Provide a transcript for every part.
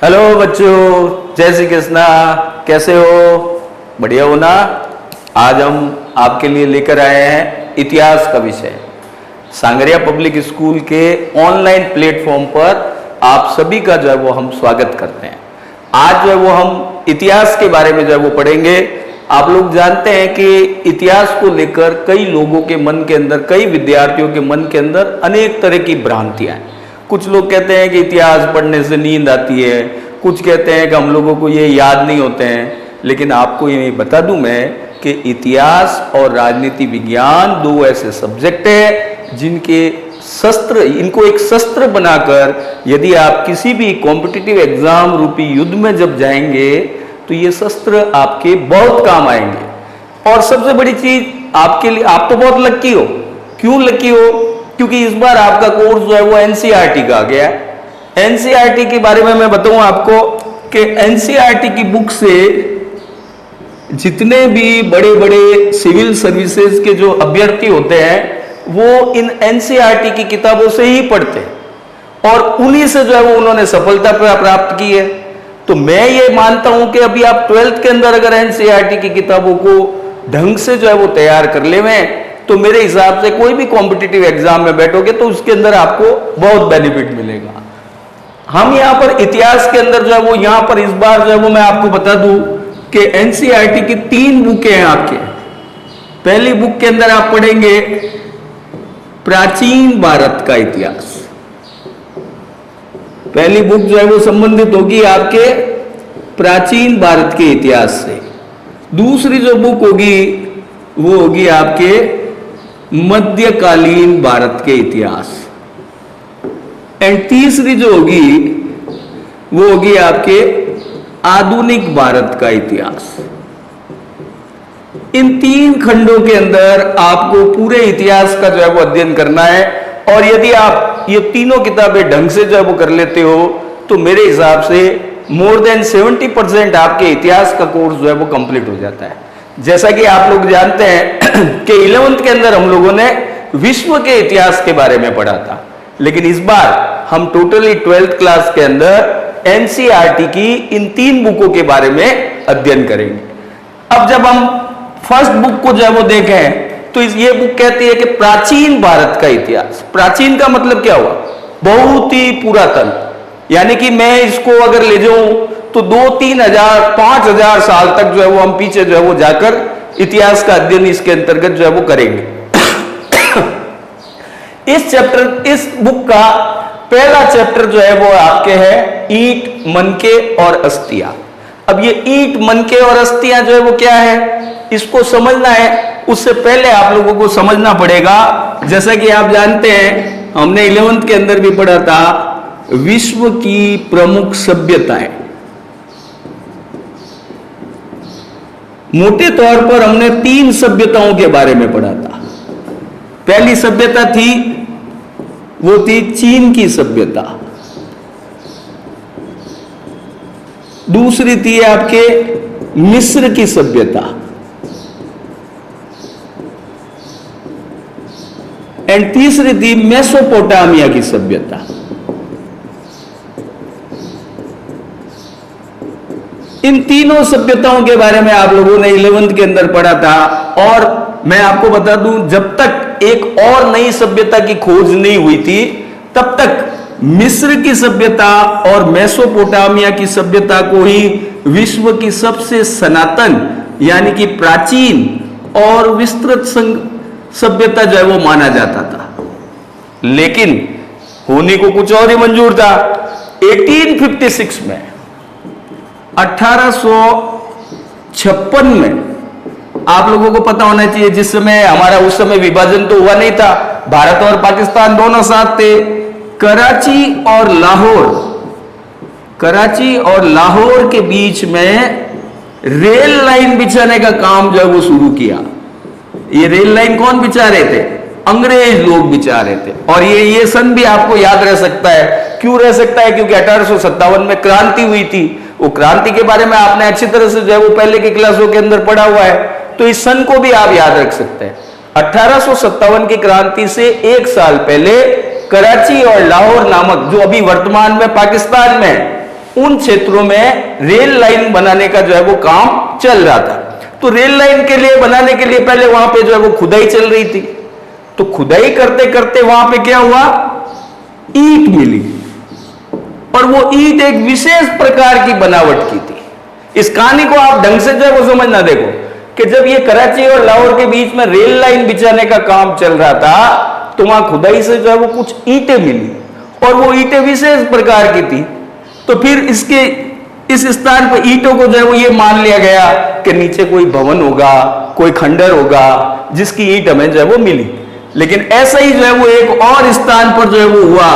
Hello बच्चों, जय श्री कृष्णा। कैसे हो? बढ़िया हो ना? आज हम आपके लिए लेकर आए हैं इतिहास का विषय। सांगरिया पब्लिक स्कूल के ऑनलाइन प्लेटफॉर्म पर आप सभी का जो है वो हम स्वागत करते हैं। आज जो है वो हम इतिहास के बारे में जो है वो पढ़ेंगे। आप लोग जानते हैं कि इतिहास को लेकर कई लोगों के मन के अंदर, कई विद्यार्थियों के मन के अंदर अनेक तरह की भ्रांतियां हैं। कुछ लोग कहते हैं कि इतिहास पढ़ने से नींद आती है, कुछ कहते हैं कि हम लोगों को ये याद नहीं होते हैं। लेकिन आपको ये बता दूं मैं कि इतिहास और राजनीति विज्ञान दो ऐसे सब्जेक्ट हैं जिनके शस्त्र, इनको एक शस्त्र बनाकर यदि आप किसी भी कॉम्पिटिटिव एग्जाम रूपी युद्ध में जब जाएंगे तो ये शस्त्र आपके बहुत काम आएंगे। और सबसे बड़ी चीज आपके लिए, आप तो बहुत लकी हो। क्यों लकी हो? क्योंकि इस बार आपका कोर्स जो है वो एनसीईआरटी का आ गया है। एनसीईआरटी के बारे में मैं बताऊं आपको कि एनसीईआरटी की बुक से जितने भी बड़े बड़े सिविल सर्विसेज के जो अभ्यर्थी होते हैं वो इन एनसीईआरटी की किताबों से ही पढ़ते हैं और उन्हीं से जो है वो उन्होंने सफलता प्राप्त की है। तो मैं ये मानता हूं कि अभी आप 12th के अंदर अगर एनसीईआरटी की किताबों को ढंग से जो है वो तैयार कर ले में, तो मेरे हिसाब से कोई भी कॉम्पिटिटिव एग्जाम में बैठोगे तो उसके अंदर आपको बहुत बेनिफिट मिलेगा। हम यहां पर इतिहास के अंदर जो है वो यहां पर इस बार जो है वो मैं आपको बता दूं कि एनसीईआरटी की 3 बुकें हैं आपके। पहली बुक के अंदर आप पढ़ेंगे प्राचीन भारत का इतिहास। पहली बुक जो है वो संबंधित होगी आपके प्राचीन भारत के इतिहास से। दूसरी जो बुक होगी वो होगी आपके मध्यकालीन भारत के इतिहास। एंड तीसरी जो होगी वो होगी आपके आधुनिक भारत का इतिहास। इन 3 खंडों के अंदर आपको पूरे इतिहास का जो है वो अध्ययन करना है। और यदि आप ये तीनों किताबें ढंग से जो है वो कर लेते हो तो मेरे हिसाब से मोर देन 70% आपके इतिहास का कोर्स जो है वो कंप्लीट हो जाता है। जैसा कि आप लोग जानते हैं कि 11th के अंदर हम लोगों ने विश्व के इतिहास के बारे में पढ़ा था, लेकिन इस बार हम टोटली 12th क्लास के अंदर एनसीईआरटी की इन 3 बुकों के बारे में अध्ययन करेंगे। अब जब हम फर्स्ट बुक को जो है वो देखें तो ये बुक कहती है कि प्राचीन भारत का इतिहास। प्राचीन का मतलब क्या हुआ? बहुत ही पुरातन। यानी कि मैं इसको अगर ले जाऊं तो 2-3 हजार 5,000 साल तक जो है वो हम पीछे जो है वो जाकर इतिहास का अध्ययन इसके अंतर्गत जो है वो करेंगे। इस बुक का पहला चैप्टर जो है वो आपके है ईंट, मनके और अस्थियां। अब ये ईंट, मनके और अस्थियां जो है वो क्या है, इसको समझना है। उससे पहले आप लोगों को समझना पड़ेगा, जैसा कि आप जानते हैं हमने 11th के अंदर भी पढ़ा था, विश्व की प्रमुख सभ्यताएं। मोटे तौर पर हमने 3 सभ्यताओं के बारे में पढ़ा था। पहली सभ्यता थी वो थी चीन की सभ्यता। दूसरी थी आपके मिस्र की सभ्यता। एंड तीसरी थी मेसोपोटामिया की सभ्यता। इन तीनों सभ्यताओं के बारे में आप लोगों ने 11th के अंदर पढ़ा था। और मैं आपको बता दूं, जब तक एक और नई सभ्यता की खोज नहीं हुई थी तब तक मिस्र की सभ्यता और मेसोपोटामिया की सभ्यता को ही विश्व की सबसे सनातन यानी कि प्राचीन और विस्तृत सभ्यता जो है वो माना जाता था। लेकिन होने को कुछ और ही मंजूर था। 1856 में 1856 में आप लोगों को पता होना चाहिए, जिस समय हमारा उस समय विभाजन तो हुआ नहीं था, भारत और पाकिस्तान दोनों साथ थे। कराची और लाहौर के बीच में रेल लाइन बिछाने का काम जो है वो शुरू किया। ये रेल लाइन कौन बिछा रहे थे? अंग्रेज लोग बिछा रहे थे। और ये सन भी आपको याद रह सकता है। क्यों रह सकता है? क्योंकि 1857 में क्रांति हुई थी। वो क्रांति के बारे में आपने अच्छी तरह से जो है वो पहले की क्लासों के अंदर पढ़ा हुआ है, तो इस सन को भी आप याद रख सकते हैं। 1857 की क्रांति से 1 साल पहले कराची और लाहौर नामक, जो अभी वर्तमान में पाकिस्तान में, उन क्षेत्रों में रेल लाइन बनाने का जो है वो काम चल रहा था। तो रेल लाइन के लिए बनाने के लिए पहले वहां पे जो है वो खुदाई चल रही थी। तो खुदाई करते करते वहां पे क्या हुआ, ईंट मिली, और वो ईंट एक विशेष प्रकार की बनावट की थी। इस कहानी को आप ढंग से जो है वो समझना, देखो कि जब ये कराची और लाहौर के बीच में रेल लाइन बिछाने का काम चल रहा था तो वहां खुदाई से जो है वो कुछ ईंटें मिली, और वो ईंटें विशेष प्रकार की थी। तो फिर इसके इस स्थान पर ईंटों को जो है वो ये मान लिया गया कि नीचे कोई भवन होगा, कोई खंडर होगा जिसकी ईंट हमें जो है वो मिली। लेकिन ऐसा ही जो है वो एक और स्थान पर जो है वो हुआ,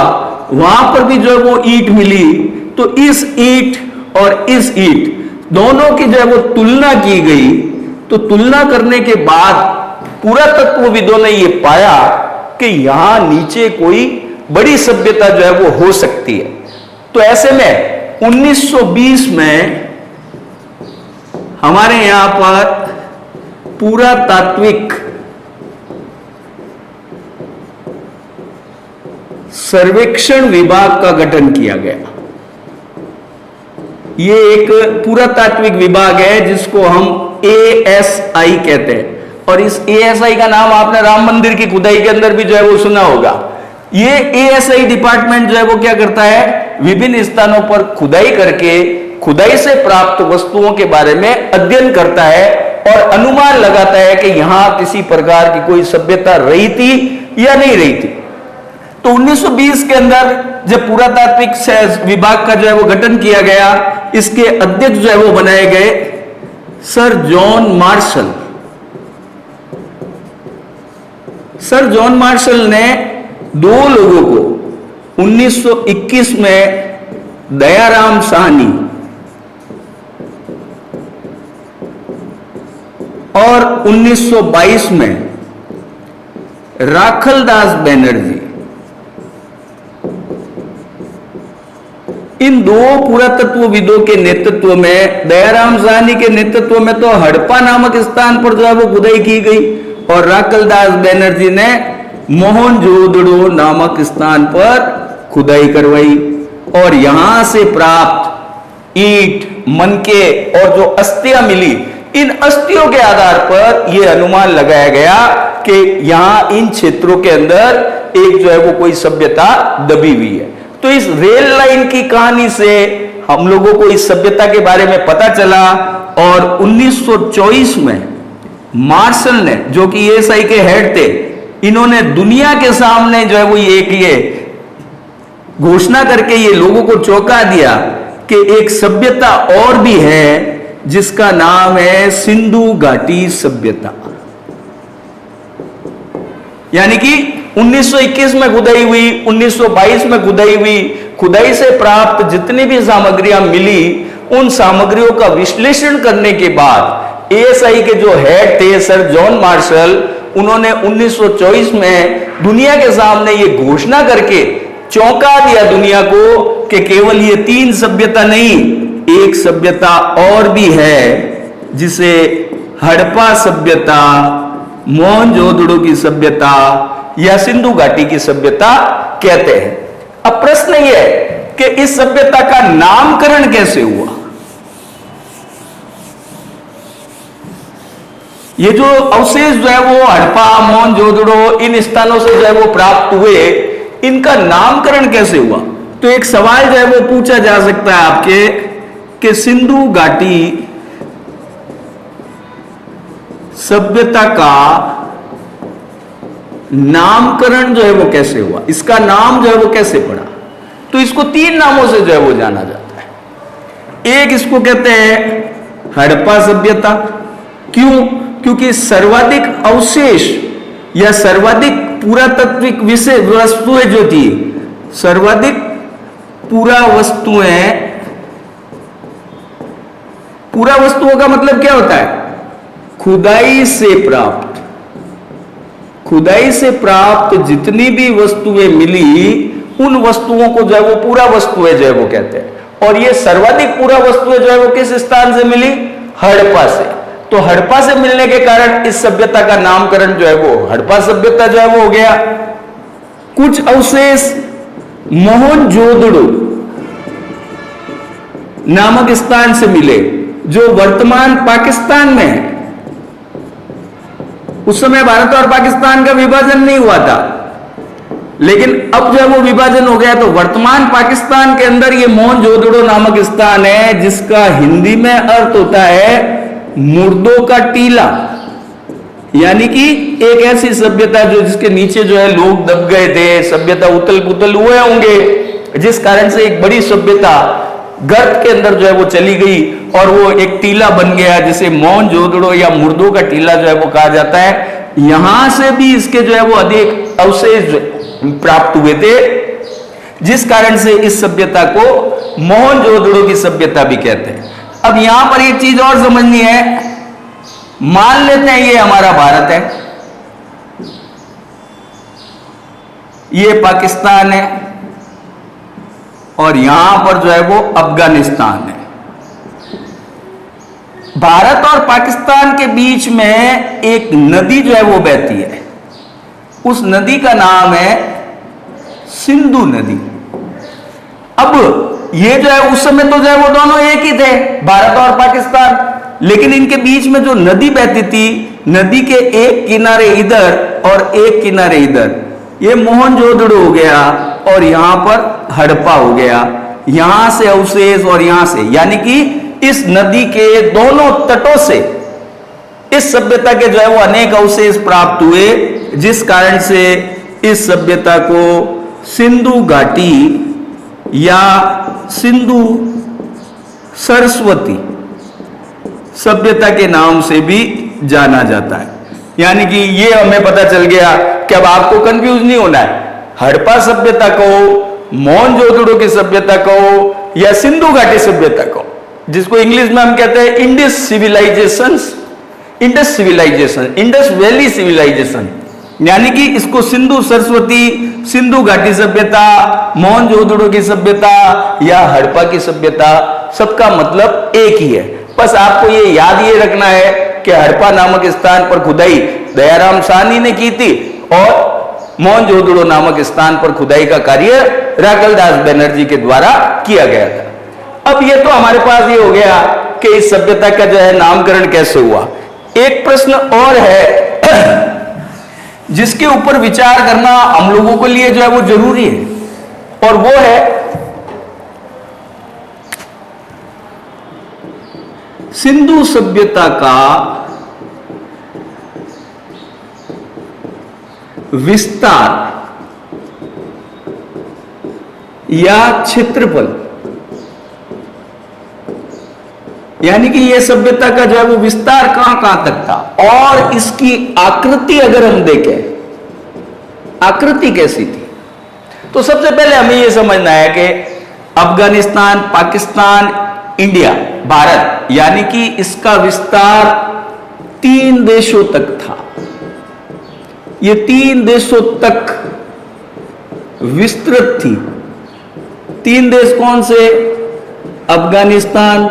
वहां पर भी जो है वो ईंट मिली। तो इस ईंट और इस ईंट दोनों की जो है वो तुलना की गई। तो तुलना करने के बाद पुरातत्वविदों ने ये पाया कि यहां नीचे कोई बड़ी सभ्यता जो है वो हो सकती है। तो ऐसे में 1920 में हमारे यहां पर पुरातात्विक सर्वेक्षण विभाग का गठन किया गया। ये एक पुरातात्विक विभाग है जिसको हम ASI कहते हैं, और इस ASI का नाम आपने राम मंदिर की खुदाई के अंदर भी जो है वो सुना होगा। ये ASI डिपार्टमेंट जो है वो क्या करता है, विभिन्न स्थानों पर खुदाई करके खुदाई से प्राप्त वस्तुओं के बारे में अध्ययन करता है और अनुमान लगाता है कि यहां किसी प्रकार की कोई सभ्यता रही थी या नहीं रही थी। तो 1920 के अंदर जब पुरातात्विक विभाग का जो है वो गठन किया गया, इसके अध्यक्ष जो है वो बनाए गए sir John Marshall. Sir John Marshall ने दो लोगों को 1921 में दयाराम साहनी और 1922 में राखलदास बनर्जी, इन दो पुरातत्वविदों के नेतृत्व में, दयाराम साहनी के नेतृत्व में तो हड़प्पा नामक स्थान पर जो है वो खुदाई की गई, और राखलदास बनर्जी ने मोहनजोदड़ो नामक स्थान पर खुदाई करवाई। और यहां से प्राप्त ईंट, मनके और जो अस्थियां मिली, इन अस्थियों के आधार पर यह अनुमान लगाया गया कि यहां इन क्षेत्रों के अंदर एक जो है वो कोई सभ्यता दबी हुई है। तो इस रेल लाइन की कहानी से हम लोगों को इस सभ्यता के बारे में पता चला। और 1924 में मार्शल ने, जो कि ASI के हेड थे, इन्होंने दुनिया के सामने जो है वो ये घोषणा करके ये लोगों को चौंका दिया कि एक सभ्यता और भी है जिसका नाम है सिंधु घाटी सभ्यता। यानी कि 1921 में खुदाई हुई, 1922 में खुदाई हुई, खुदाई से प्राप्त जितनी भी सामग्रियां मिली, उन सामग्रियों का विश्लेषण करने के बाद ASI के जो हेड थे सर जॉन मार्शल, उन्होंने 1924 में दुनिया के सामने ये घोषणा करके चौंका दिया दुनिया को कि केवल ये तीन सभ्यता नहीं, एक सभ्यता और भी है जिसे हड़प्पा सभ्यता, मोहनजोदड़ो की सभ्यता या सिंधु घाटी की सभ्यता कहते हैं। अब प्रश्न यह है कि इस सभ्यता का नामकरण कैसे हुआ। ये जो अवशेष जो है वो हड़प्पा, मोहनजोदड़ो, इन स्थानों से जो है वो प्राप्त हुए, इनका नामकरण कैसे हुआ। तो एक सवाल जो है वो पूछा जा सकता है आपके कि सिंधु घाटी सभ्यता का नामकरण जो है वो कैसे हुआ, इसका नाम जो है वो कैसे पड़ा। तो इसको तीन नामों से जो है वो जाना जाता है। एक इसको कहते हैं हड़प्पा सभ्यता। क्यों? क्योंकि सर्वाधिक अवशेष या सर्वाधिक पुरातात्विक विषय वस्तुएं जो थी, सर्वाधिक पूरा वस्तुओं का मतलब क्या होता है, खुदाई से प्राप्त जितनी भी वस्तुएं मिली, उन वस्तुओं को जो है वो पूरा वस्तुएं जो है वो कहते हैं। और ये सर्वाधिक पूरा वस्तुएं जो है वो किस स्थान से मिली, हड़प्पा से। तो हड़प्पा से मिलने के कारण इस सभ्यता का नामकरण जो है वो हड़प्पा सभ्यता जो है वो हो गया। कुछ अवशेष मोहनजोदड़ो नामक स्थान से मिले, जो वर्तमान पाकिस्तान में है। उस समय भारत और पाकिस्तान का विभाजन नहीं हुआ था, लेकिन अब जब वो विभाजन हो गया तो वर्तमान पाकिस्तान के अंदर ये मोहनजोदड़ो नामक स्थान है, जिसका हिंदी में अर्थ होता है मुर्दों का टीला। यानी कि एक ऐसी सभ्यता जो जिसके नीचे जो है लोग दब गए थे, सभ्यता उथल पुथल हुए होंगे, जिस कारण से एक बड़ी सभ्यता गर्त के अंदर जो है वो चली गई और वो एक टीला बन गया, जिसे मोहनजोदड़ो या मुर्दों का टीला जो है वो कहा जाता है। यहां से भी इसके जो है वो अधिक अवशेष प्राप्त हुए थे, जिस कारण से इस सभ्यता को मोहनजोदड़ो की सभ्यता भी कहते हैं। अब यहां पर एक चीज और समझनी है, मान लेते हैं ये हमारा भारत है, ये पाकिस्तान है और यहां पर जो है वो अफगानिस्तान है। भारत और पाकिस्तान के बीच में एक नदी जो है वो बहती है, उस नदी का नाम है सिंधु नदी। अब ये जो है उस समय तो जो है वो दोनों एक ही थे, भारत और पाकिस्तान, लेकिन इनके बीच में जो नदी बहती थी, नदी के एक किनारे इधर और एक किनारे इधर, ये मोहनजोदड़ो हो गया और यहां पर हड़प्पा हो गया। यहां से अवशेष और यहां से, यानी कि इस नदी के दोनों तटों से इस सभ्यता के जो है वो अनेक अवशेष प्राप्त हुए, जिस कारण से इस सभ्यता को सिंधु घाटी या सिंधु सरस्वती सभ्यता के नाम से भी जाना जाता है। यानी कि ये हमें पता चल गया कि अब आपको कंफ्यूज नहीं होना है, हड़प्पा सभ्यता को, मोहनजोदड़ो की सभ्यता को या सिंधु घाटी सभ्यता को, जिसको इंग्लिश में हम कहते हैं Indus civilization, Indus civilization, Indus valley civilization, यानी कि इसको सिंधु सरस्वती, सिंधु घाटी सभ्यता, मोहनजोदड़ो की सभ्यता या हड़प्पा की सभ्यता, सबका मतलब एक ही है। बस आपको ये याद ये रखना है कि हड़प्पा नामक स्थान पर खुदाई दयाराम साहनी ने की थी और मोहनजोदड़ो नामक स्थान पर खुदाई का कार्य राकलदास बनर्जी के द्वारा किया गया था। अब ये तो हमारे पास ये हो गया कि इस सभ्यता का जो है नामकरण कैसे हुआ। एक प्रश्न और है जिसके ऊपर विचार करना हम लोगों के लिए जो है वो जरूरी है, और वो है सिंधु सभ्यता का विस्तार या क्षेत्रफल, यानी कि यह सभ्यता का जो है वो विस्तार कहां कहां तक था, और इसकी आकृति अगर हम देखें, आकृति कैसी थी, तो सबसे पहले हमें यह समझना है कि अफगानिस्तान, पाकिस्तान, इंडिया, भारत, यानी कि इसका विस्तार 3 देशों तक था। ये 3 देशों तक विस्तृत थी। 3 देश कौन से? अफगानिस्तान,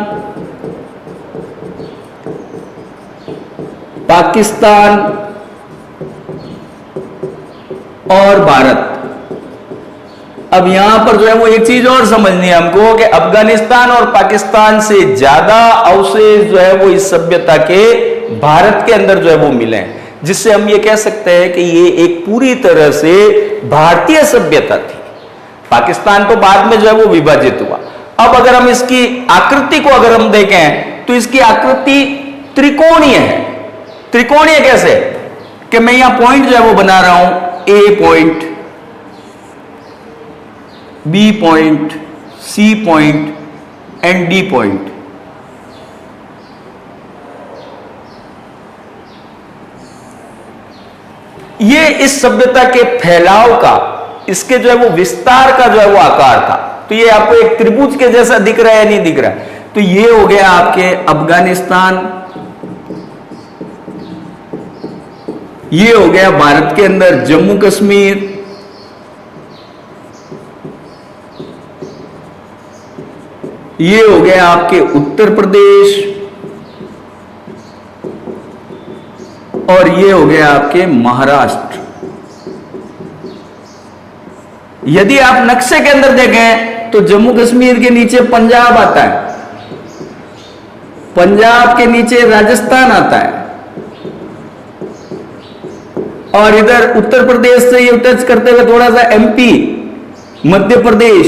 पाकिस्तान और भारत। अब यहां पर जो है वो एक चीज और समझनी है हमको कि अफगानिस्तान और पाकिस्तान से ज्यादा अवशेष जो है वो इस सभ्यता के भारत के अंदर जो है वो मिले हैं, जिससे हम ये कह सकते हैं कि ये एक पूरी तरह से भारतीय सभ्यता थी। पाकिस्तान तो बाद में जो है वो विभाजित हुआ। अब अगर हम इसकी आकृति को अगर हम देखें तो इसकी आकृति त्रिकोणीय है। त्रिकोणीय कैसे कि मैं यहां पॉइंट जो है वो बना रहा हूं, A point, B point, C point and D point. ये इस सभ्यता के फैलाव का, इसके जो है वो विस्तार का जो है वो आकार था। तो ये आपको एक त्रिभुज के जैसा दिख रहा है या नहीं दिख रहा है? तो ये हो गया आपके अफगानिस्तान, ये हो गया भारत के अंदर जम्मू कश्मीर, ये हो गया आपके उत्तर प्रदेश, और ये हो गया आपके महाराष्ट्र। यदि आप नक्शे के अंदर देखें तो जम्मू कश्मीर के नीचे पंजाब आता है पंजाब के नीचे राजस्थान आता है, और इधर उत्तर प्रदेश से ये टच करते हुए थोड़ा सा एमपी, मध्य प्रदेश,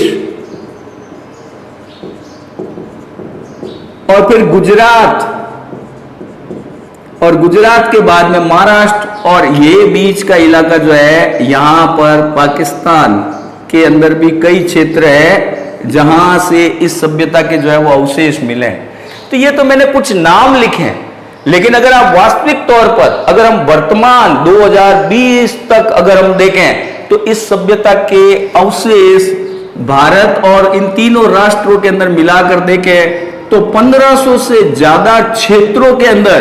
और फिर गुजरात, और गुजरात के बाद में महाराष्ट्र, और ये बीच का इलाका जो है, यहां पर पाकिस्तान के अंदर भी कई क्षेत्र है जहां से इस सभ्यता के जो है वो अवशेष मिले हैं। तो ये तो मैंने कुछ नाम लिखे हैं, लेकिन अगर आप वास्तविक तौर पर अगर हम वर्तमान 2020 तक अगर हम देखें तो इस सभ्यता के अवशेष भारत और इन तीनों राष्ट्रों के अंदर मिलाकर देखें तो 1500 से ज्यादा क्षेत्रों के अंदर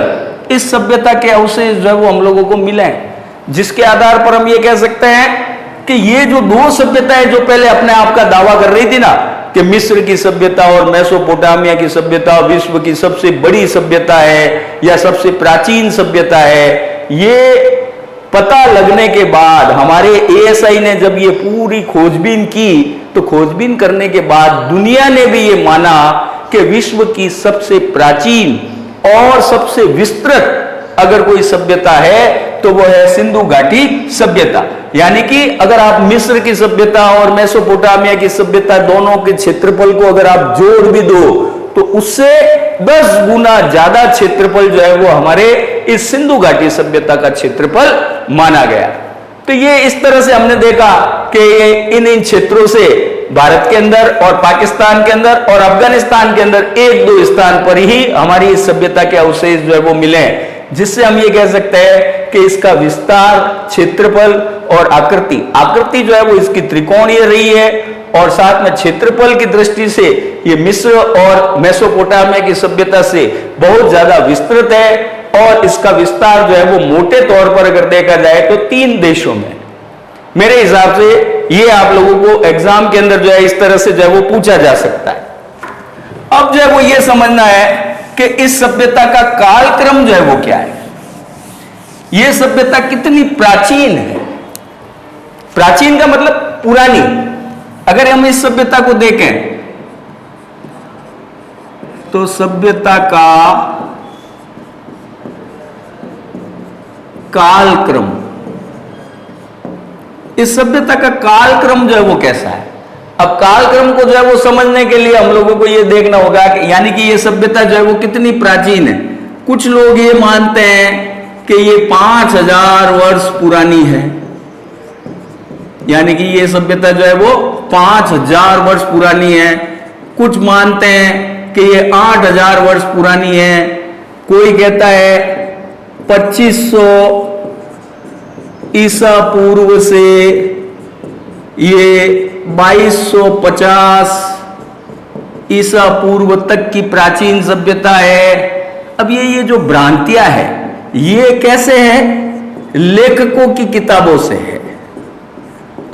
इस सभ्यता के अवशेष जो है वो हम लोगों को मिले हैं, जिसके आधार पर हम ये कह सकते हैं कि ये जो दो सभ्यताएं जो पहले अपने आप का दावा कर रही थी ना कि मिस्र की सभ्यता और मेसोपोटामिया की सभ्यता विश्व की सबसे बड़ी सभ्यता है या सबसे प्राचीन सभ्यता है, ये पता लगने के बाद हमारे एएसआई ने जब ये पूरी खोजबीन की तो खोजबीन करने के बाद दुनिया ने भी ये माना कि विश्व की सबसे प्राचीन और सबसे विस्तृत अगर कोई सभ्यता है तो वो है सिंधु घाटी सभ्यता। यानी कि अगर आप मिस्र की सभ्यता और मेसोपोटामिया की सभ्यता दोनों के क्षेत्रफल को अगर आप जोड़ भी दो तो उससे 10 गुना ज्यादा क्षेत्रफल जो है वो हमारे इस सिंधु घाटी सभ्यता का क्षेत्रफल माना गया। तो ये इस तरह से हमने देखा कि इन क्षेत्रों से भारत के अंदर और पाकिस्तान के अंदर और अफगानिस्तान के अंदर 1-2 स्थान पर ही हमारी इस सभ्यता के अवशेष जो है वो मिले हैं, जिससे हम ये कह सकते हैं कि इसका विस्तार, क्षेत्रफल और आकृति जो है वो इसकी त्रिकोणीय रही है, और साथ में क्षेत्रफल की दृष्टि से ये मिस्र और मेसोपोटामिया की सभ्यता से बहुत ज्यादा विस्तृत है, और इसका विस्तार जो है वो मोटे तौर पर अगर देखा जाए तो 3 देशों में। मेरे हिसाब से ये आप लोगों को एग्जाम के अंदर जो है इस तरह से जो है वो पूछा जा सकता है। अब जो है वो ये समझना है कि इस सभ्यता का कालक्रम जो है वो क्या है, ये सभ्यता कितनी प्राचीन है। प्राचीन का मतलब पुरानी। अगर हम इस सभ्यता को देखें तो सभ्यता का कालक्रम, इस सभ्यता का कालक्रम जो है वो कैसा है। अब कालक्रम को जो है वो समझने के लिए हम लोगों को ये देखना होगा कि यानी कि ये सभ्यता जो है वो कितनी प्राचीन है। कुछ लोग ये मानते हैं कि ये 5000 वर्ष पुरानी है, यानी कि ये सभ्यता जो है वो 5000 वर्ष पुरानी है। कुछ मानते हैं कि ये 8000 वर्ष पुरानी है। कोई कहता है 2500 ईसा पूर्व से ये 2250 ईसा पूर्व तक की प्राचीन सभ्यता है। अब ये जो भ्रांतियां है ये कैसे है, लेखकों की किताबों से है।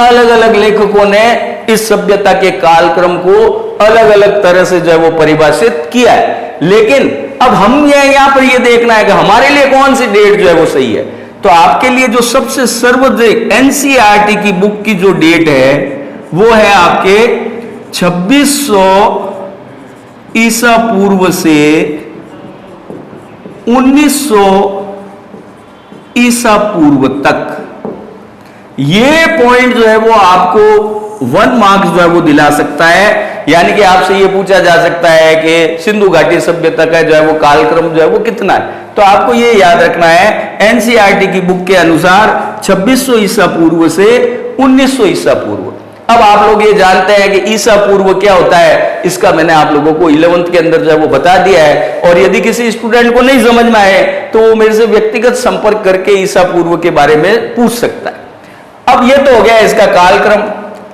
अलग अलग लेखकों ने इस सभ्यता के कालक्रम को अलग अलग तरह से जो है वो परिभाषित किया है, लेकिन अब हम यहां पर ये देखना है कि हमारे लिए कौन सी डेट जो है वो सही है। तो आपके लिए जो सबसे सर्वोदय एनसीईआरटी की बुक की जो डेट है वो है आपके 2600 ईसा पूर्व से 1900 ईसा पूर्व तक। ये पॉइंट जो है वो आपको 1 मार्क्स जो है वो दिला सकता है। यानी कि आपसे ये पूछा जा सकता है कि सिंधु घाटी सभ्यता का जो है वो कालक्रम जो है वो कितना है। तो आपको ये याद रखना है एनसीईआरटी की बुक के अनुसार 2600 ईसा पूर्व से 1900 ईसा पूर्व। अब आप लोग ये जानते हैं कि ईसा पूर्व क्या होता है, इसका मैंने आप लोगों को 11th के अंदर जो है वो बता दिया है। और यदि किसी स्टूडेंट को नहीं समझ में आए तो वो मेरे से व्यक्तिगत संपर्क करके ईसा पूर्व के बारे में पूछ सकता है। अब ये तो हो गया इसका कालक्रम।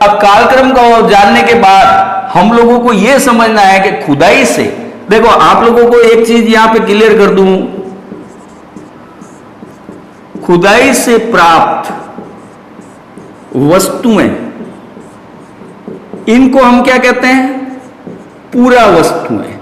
अब कालक्रम को जानने के बाद हम लोगों को यह समझना है कि खुदाई से, देखो आप लोगों को एक चीज यहां पे क्लियर कर दूं, खुदाई से प्राप्त वस्तुएं, इनको हम क्या कहते हैं, पूरा वस्तुएं।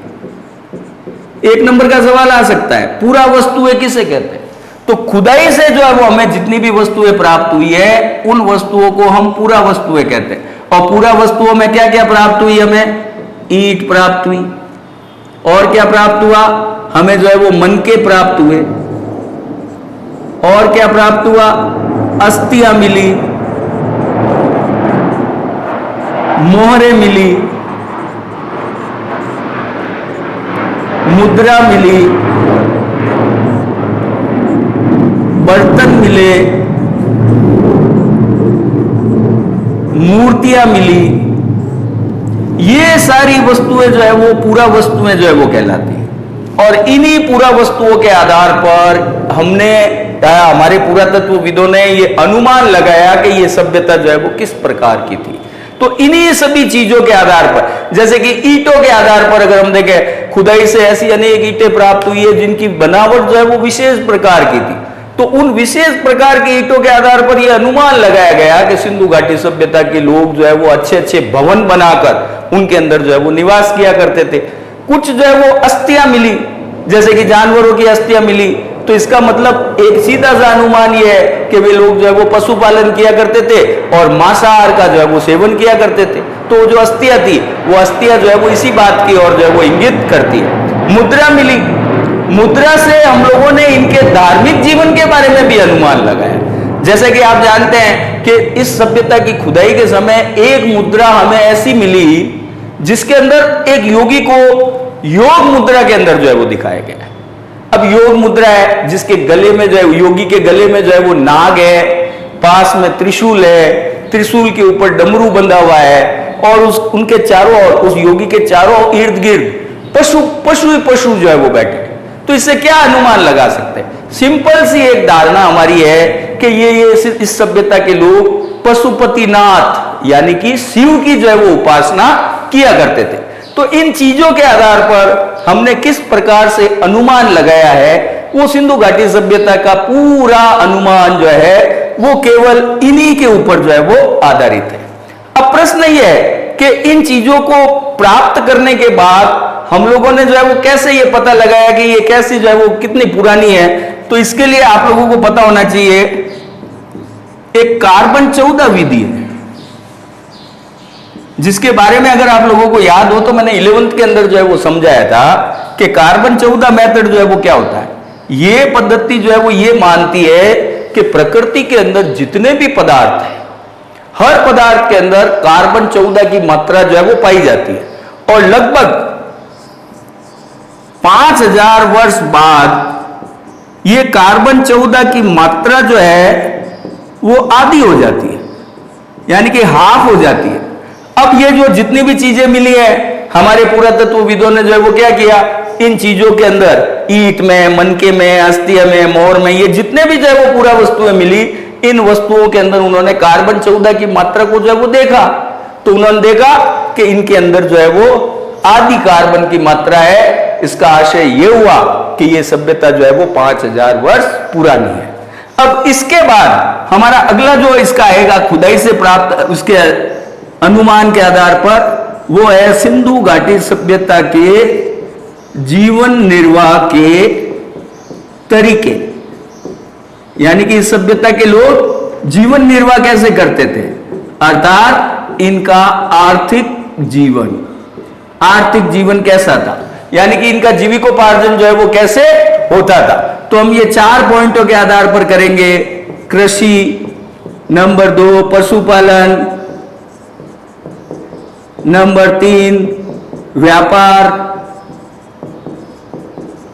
1 नंबर का सवाल आ सकता है, पूरा वस्तुएं किसे कहते हैं। तो खुदाई से जो है वो हमें जितनी भी वस्तुएं प्राप्त हुई है उन वस्तुओं को हम पूरा वस्तुएं कहते हैं। और पूरा वस्तुओं में क्या क्या प्राप्त हुई, हमें ईंट प्राप्त हुई, और क्या प्राप्त हुआ, हमें जो है वो मन के प्राप्त हुए। और क्या प्राप्त हुआ? अस्थियां मिली, मोहरें मिली, मुद्रा मिली, बर्तन मिले, मूर्तियां मिली। ये सारी वस्तुएं जो है वो पूरा वस्तुएं जो है वो कहलाती है। और इन्हीं पूरा वस्तुओं के आधार पर हमने हमारे पुरातत्वविदों ने ये अनुमान लगाया कि ये सभ्यता जो है वो किस प्रकार की थी। तो इन्हीं सभी चीजों के आधार पर, जैसे कि ईंटों के आधार पर अगर हम देखें, खुदाई से ऐसी अनेक ईंटें प्राप्त हुई है जिनकी बनावट जो है वो विशेष प्रकार की थी। तो उन विशेष प्रकार की ईंटों के आधार पर यह अनुमान लगाया गया कि सिंधु घाटी सभ्यता के लोग जो है वो अच्छे अच्छे भवन बनाकर उनके अंदर जो है वो निवास किया करते थे। कुछ जो है वो अस्थियां मिली, जैसे कि जानवरों की अस्थियां मिली, तो इसका मतलब एक सीधा सा अनुमान यह है कि वे लोग जो है वो पशुपालन किया करते थे और मांसाहार का जो है वो सेवन किया करते थे। तो जो अस्थियां थी वो अस्थियां जो है वो इसी बात की ओर जो है वो इंगित करती है। मुद्रा मिली, मुद्रा से हम लोगों ने इनके धार्मिक जीवन के बारे में भी अनुमान लगाया। जैसे कि आप जानते हैं कि इस सभ्यता की खुदाई के समय एक मुद्रा हमें ऐसी मिली जिसके अंदर एक योगी को योग मुद्रा के अंदर जो है वो दिखाया गया है। अब योग मुद्रा है जिसके गले में जो है, योगी के गले में जो है वो नाग है, पास में त्रिशूल है, त्रिशूल के ऊपर डमरू बंधा हुआ है और उनके चारों ओर, उस योगी के चारों इर्द गिर्द पशु जो है वो बैठे। तो इससे क्या अनुमान लगा सकते हैं? सिंपल सी एक धारणा हमारी है कि ये इस सभ्यता के लोग पशुपतिनाथ यानी कि शिव की जो है वो उपासना किया करते थे। तो इन चीजों के आधार पर हमने किस प्रकार से अनुमान लगाया है, वो सिंधु घाटी सभ्यता का पूरा अनुमान जो है वो केवल इन्हीं के ऊपर जो है वो आधारित है। अब प्रश्न यह है कि इन चीजों को प्राप्त करने के बाद हम लोगों ने जो है वो कैसे ये पता लगाया कि ये कैसी जो है वो कितनी पुरानी है। तो इसके लिए आप लोगों को पता होना चाहिए एक कार्बन 14 विधि है, जिसके बारे में अगर आप लोगों को याद हो तो मैंने 11th के अंदर जो है वो समझाया था कि कार्बन 14 मेथड जो है वो क्या होता है। ये पद्धति जो है वो ये मानती है कि प्रकृति के अंदर जितने भी पदार्थ हैं, हर पदार्थ के अंदर कार्बन 14 की मात्रा जो है वो पाई जाती है और लगभग 5000 वर्ष बाद ये कार्बन 14 की मात्रा जो है वो आधी हो जाती है, यानी कि हाफ हो जाती है। अब ये जो जितनी भी चीजें मिली है, हमारे पुरातत्वविदों ने जो है वो क्या किया, इन चीजों के अंदर ईंट में, मनके में, अस्थिया में, मोहर में, ये जितने भी जो है वो पूरा वस्तुएं मिली, इन वस्तुओं के अंदर उन्होंने कार्बन 14 की मात्रा को जो है वो देखा। तो उन्होंने देखा कि इनके अंदर जो है वो आधी कार्बन की मात्रा है। इसका आशय यह हुआ कि यह सभ्यता जो है वो 5000 वर्ष पुरानी है। अब इसके बाद हमारा अगला जो इसका आएगा खुदाई से प्राप्त उसके अनुमान के आधार पर, वो है सिंधु घाटी सभ्यता के जीवन निर्वाह के तरीके, यानी कि इस सभ्यता के लोग जीवन निर्वाह कैसे करते थे, अर्थात इनका आर्थिक जीवन कैसा था, यानी कि इनका जीविकोपार्जन जो है वो कैसे होता था। तो हम ये 4 पॉइंटों के आधार पर करेंगे। कृषि, नंबर 2 पशुपालन, नंबर 3 व्यापार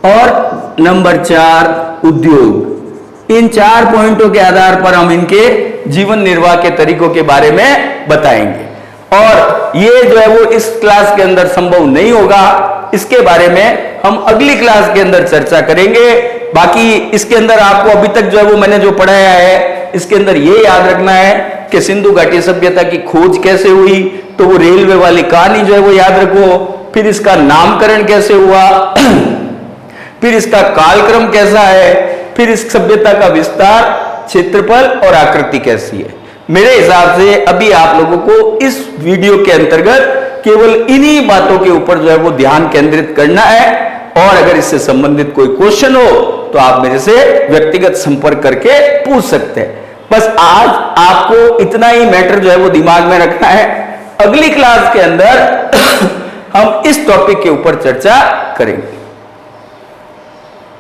और नंबर 4 उद्योग। इन 4 पॉइंटों के आधार पर हम इनके जीवन निर्वाह के तरीकों के बारे में बताएंगे। और ये जो है वो इस क्लास के अंदर संभव नहीं होगा, इसके बारे में हम अगली क्लास के अंदर चर्चा करेंगे। बाकी इसके अंदर आपको अभी तक जो है वो मैंने जो पढ़ाया है, इसके अंदर ये याद रखना है कि सिंधु घाटी सभ्यता की खोज कैसे हुई, तो वो रेलवे वाली कहानी जो है वो याद रखो, फिर इसका नामकरण कैसे हुआ, फिर इसका कालक्रम कैसा है, फिर इस सभ्यता का विस्तार, क्षेत्रफल और आकृति कैसी है। मेरे हिसाब से अभी आप लोगों को इस वीडियो के अंतर्गत केवल इन्हीं बातों के ऊपर जो है वो ध्यान केंद्रित करना है। और अगर इससे संबंधित कोई क्वेश्चन हो तो आप मेरे से व्यक्तिगत संपर्क करके पूछ सकते हैं। बस आज आपको इतना ही मैटर जो है वो दिमाग में रखना है। अगली क्लास के अंदर हम इस टॉपिक के ऊपर चर्चा करेंगे।